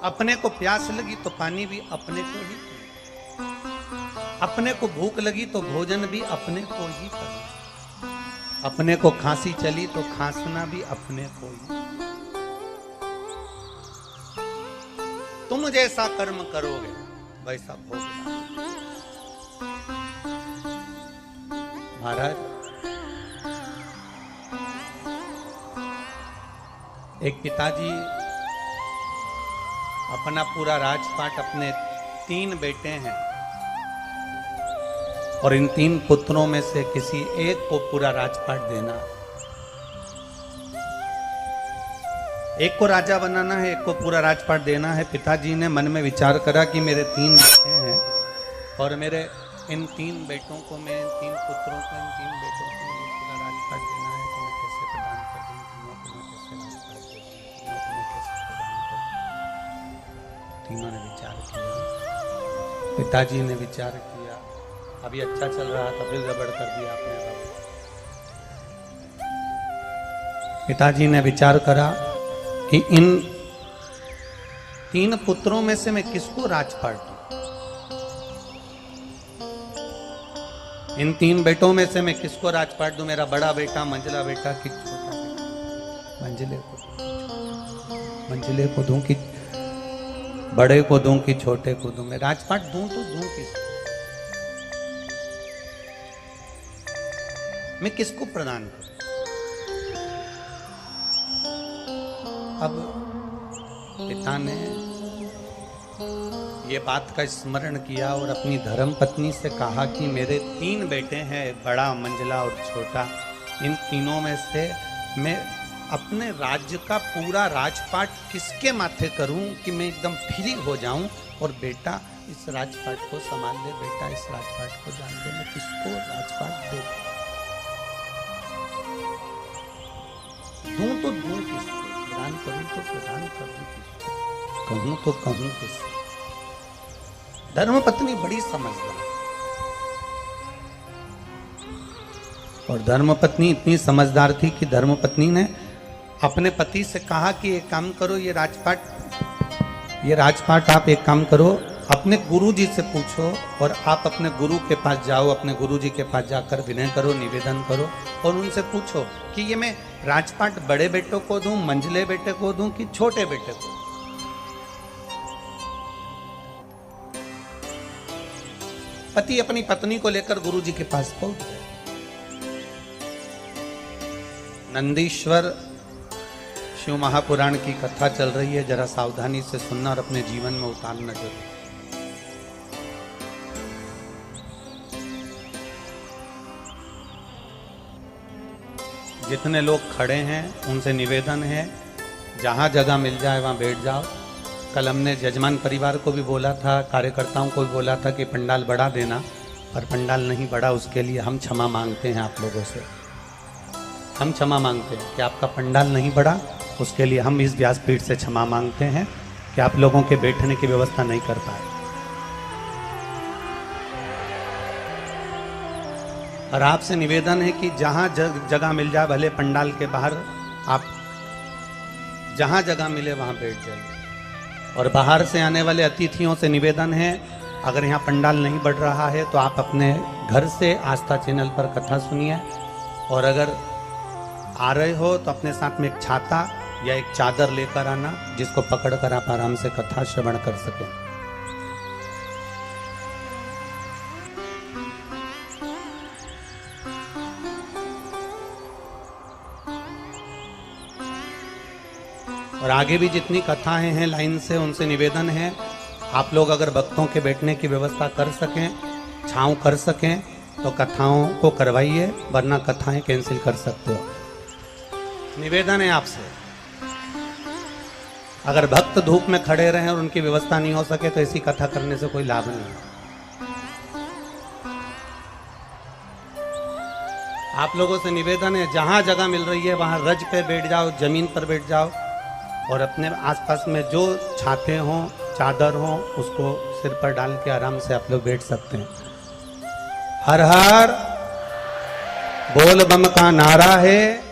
अपने को प्यास लगी तो पानी भी अपने को ही, अपने को भूख लगी तो भोजन भी अपने को ही करना, अपने को खांसी चली तो खांसना भी अपने को ही। तुम जैसा कर्म करोगे वैसा भोगना। महाराज, एक पिताजी अपना पूरा राजपाट, अपने 3 बेटे हैं और इन 3 पुत्रों में से किसी एक को पूरा राजपाट देना, एक को राजा बनाना है, एक को पूरा राजपाट देना है। पिताजी ने मन में विचार करा कि मेरे 3 बेटे हैं और मेरे इन 3 बेटों को, मैं इन 3 पुत्रों को, इन 3 बेटों को पूरा राजपाट देना है, तो मैं कैसे प्रदान कर दूं, तीनों को मैं कैसे राजपाट दे दूं, तीनों को मैं कैसे प्रदान कर दूं। तीनों ने विचार किया, पिताजी ने विचार किया, अभी अच्छा चल रहा था, फिर गड़बड़ कर दिया आपने। पिताजी ने विचार करा कि इन 3 पुत्रों में से मैं किसको राजपाट दूं, इन 3 बेटों में से मैं किसको राजपाट दूं, मेरा बड़ा बेटा, मंझला बेटा कि छोटा बेटा। मंझले को दूं कि बड़े को दूं कि छोटे को दूं, मैं राजपाट दूं तो दूं किसको, मैं किसको प्रदान करूं। अब पिता ने ये बात का स्मरण किया और अपनी धर्म पत्नी से कहा कि मेरे 3 बेटे हैं, बड़ा, मंझला और छोटा, इन तीनों में से मैं अपने राज्य का पूरा राजपाट किसके माथे करूं कि मैं एकदम फ्री हो जाऊं और बेटा इस राजपाट को संभाल ले, बेटा इस राजपाट को जान दे, मैं किसको राजपाट दे दूं तो दूं किसको, प्रदान करूं तो प्रदान करूं किसको, कहूं तो कहूं किसको। धर्मपत्नी बड़ी समझदार और धर्मपत्नी इतनी समझदार थी कि धर्मपत्नी ने अपने पति से कहा कि एक काम करो, ये राजपाट आप एक काम करो, अपने गुरुजी से पूछो और आप अपने गुरु के पास जाओ, अपने गुरुजी के पास जाकर विनय करो, निवेदन करो और उनसे पूछो कि ये मैं राजपाट बड़े बेटों को दूं, मंझले बेटे को दूं कि छोटे बेटे को। पति अपनी पत्नी को लेकर गुरुजी के पास पहुंच गए। नंदीश्वर शिव महापुराण की कथा चल रही है, जरा सावधानी से सुनना और अपने जीवन में उतारना जरूर। जितने लोग खड़े हैं उनसे निवेदन है, जहां जगह मिल जाए वहां बैठ जाओ। कल हमने जजमान परिवार को भी बोला था, कार्यकर्ताओं को भी बोला था कि पंडाल बढ़ा देना, पर पंडाल नहीं बढ़ा, उसके लिए हम क्षमा मांगते हैं आप लोगों से। हम क्षमा मांगते हैं कि आपका पंडाल नहीं बढ़ा, उसके लिए हम इस व्यासपीठ से क्षमा मांगते हैं कि आप लोगों के बैठने की व्यवस्था नहीं कर पाए। और आपसे निवेदन है कि जहां जगह मिल जाए, भले पंडाल के बाहर, आप जहां जगह मिले वहां बैठ जाइए। और बाहर से आने वाले अतिथियों से निवेदन है, अगर यहाँ पंडाल नहीं बढ़ रहा है तो आप अपने घर से आस्था चैनल पर कथा सुनिए, और अगर आ रहे हो तो अपने साथ में एक छाता या एक चादर लेकर आना, जिसको पकड़कर आप आराम से कथा श्रवण कर सकें। और आगे भी जितनी कथाएं हैं लाइन से, उनसे निवेदन है आप लोग अगर भक्तों के बैठने की व्यवस्था कर सकें, छांव कर सकें तो कथाओं को करवाइए, वरना कथाएं कैंसिल कर सकते हो। निवेदन है आपसे। अगर भक्त धूप में खड़े रहें और उनकी व्यवस्था नहीं हो सके तो ऐसी कथा करने से कोई लाभ नहीं है। आप लोगों से निवेदन है, जहां जगह मिल रही है वहां रज पे बैठ जाओ, जमीन पर बैठ जाओ, और अपने आसपास में जो छाते हों, चादर हों, उसको सिर पर डाल के आराम से आप लोग बैठ सकते हैं। हर हर बोल बम का नारा है।